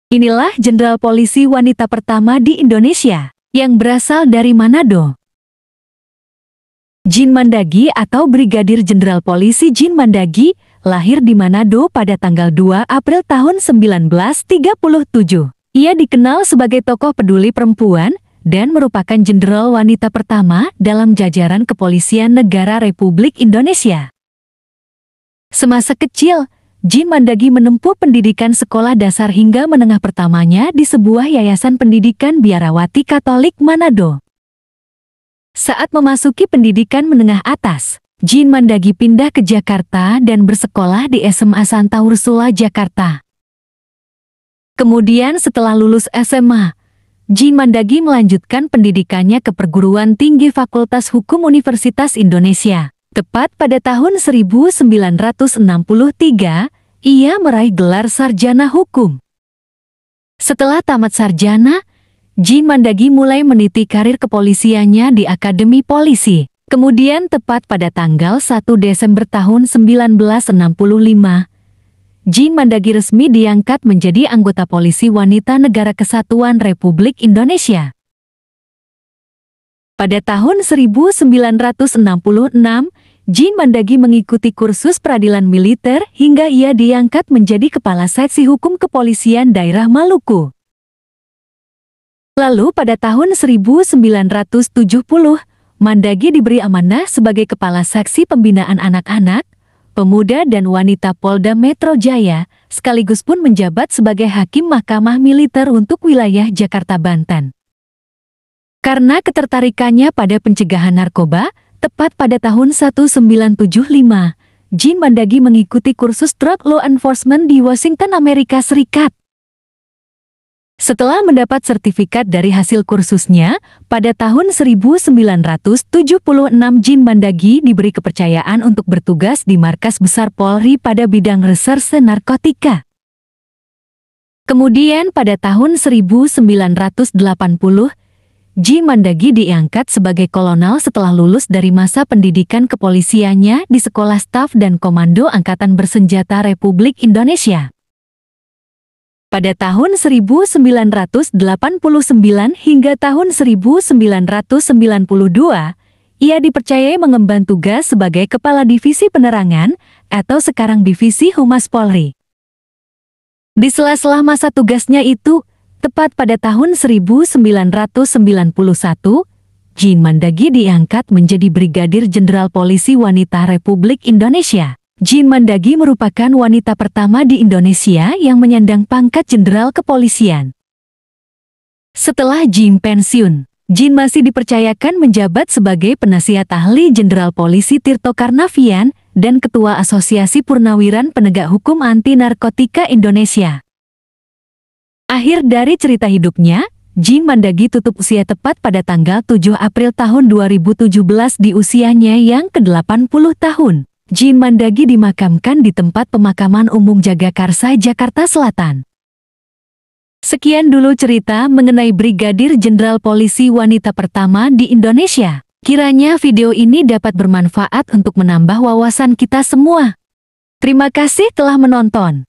Inilah Jenderal Polisi wanita pertama di Indonesia, yang berasal dari Manado. Jin Mandagi atau Brigadir Jenderal Polisi Jin Mandagi, lahir di Manado pada tanggal 2 April tahun 1937. Ia dikenal sebagai tokoh peduli perempuan dan merupakan jenderal wanita pertama dalam jajaran Kepolisian Negara Republik Indonesia. Semasa kecil, Jin Mandagi menempuh pendidikan sekolah dasar hingga menengah pertamanya di sebuah yayasan pendidikan biarawati Katolik Manado. Saat memasuki pendidikan menengah atas, Jin Mandagi pindah ke Jakarta dan bersekolah di SMA Santa Ursula, Jakarta. Kemudian setelah lulus SMA, Jin Mandagi melanjutkan pendidikannya ke Perguruan Tinggi Fakultas Hukum Universitas Indonesia. Tepat pada tahun 1963, ia meraih gelar sarjana hukum. Setelah tamat sarjana, Jin Mandagi mulai meniti karir kepolisiannya di Akademi Polisi. Kemudian tepat pada tanggal 1 Desember tahun 1965, Jin Mandagi resmi diangkat menjadi anggota Polisi Wanita Negara Kesatuan Republik Indonesia. Pada tahun 1966, Jin Mandagi mengikuti kursus peradilan militer hingga ia diangkat menjadi Kepala Seksi Hukum Kepolisian Daerah Maluku. Lalu pada tahun 1970, Mandagi diberi amanah sebagai Kepala Seksi Pembinaan Anak-anak, Pemuda dan Wanita Polda Metro Jaya, sekaligus pun menjabat sebagai Hakim Mahkamah Militer untuk wilayah Jakarta Banten. Karena ketertarikannya pada pencegahan narkoba, tepat pada tahun 1975, Jin Mandagi mengikuti kursus Drug Law Enforcement di Washington, Amerika Serikat. Setelah mendapat sertifikat dari hasil kursusnya, pada tahun 1976 Jin Mandagi diberi kepercayaan untuk bertugas di Markas Besar Polri pada bidang reserse narkotika. Kemudian pada tahun 1980, Jin Mandagi diangkat sebagai kolonel setelah lulus dari masa pendidikan kepolisiannya di Sekolah Staf dan Komando Angkatan Bersenjata Republik Indonesia. Pada tahun 1989 hingga tahun 1992, ia dipercayai mengemban tugas sebagai Kepala Divisi Penerangan atau sekarang Divisi Humas Polri. Di sela-sela masa tugasnya itu, tepat pada tahun 1991, Jin Mandagi diangkat menjadi Brigadir Jenderal Polisi Wanita Republik Indonesia. Jin Mandagi merupakan wanita pertama di Indonesia yang menyandang pangkat Jenderal Kepolisian. Setelah Jin pensiun, Jin masih dipercayakan menjabat sebagai Penasihat Ahli Jenderal Polisi Tirto Karnavian dan Ketua Asosiasi Purnawiran Penegak Hukum Anti Narkotika Indonesia. Akhir dari cerita hidupnya, Jin Mandagi tutup usia tepat pada tanggal 7 April tahun 2017 di usianya yang ke-80 tahun. Jin Mandagi dimakamkan di tempat pemakaman umum Jagakarsa, Jakarta Selatan. Sekian dulu cerita mengenai Brigadir Jenderal Polisi wanita pertama di Indonesia. Kiranya video ini dapat bermanfaat untuk menambah wawasan kita semua. Terima kasih telah menonton.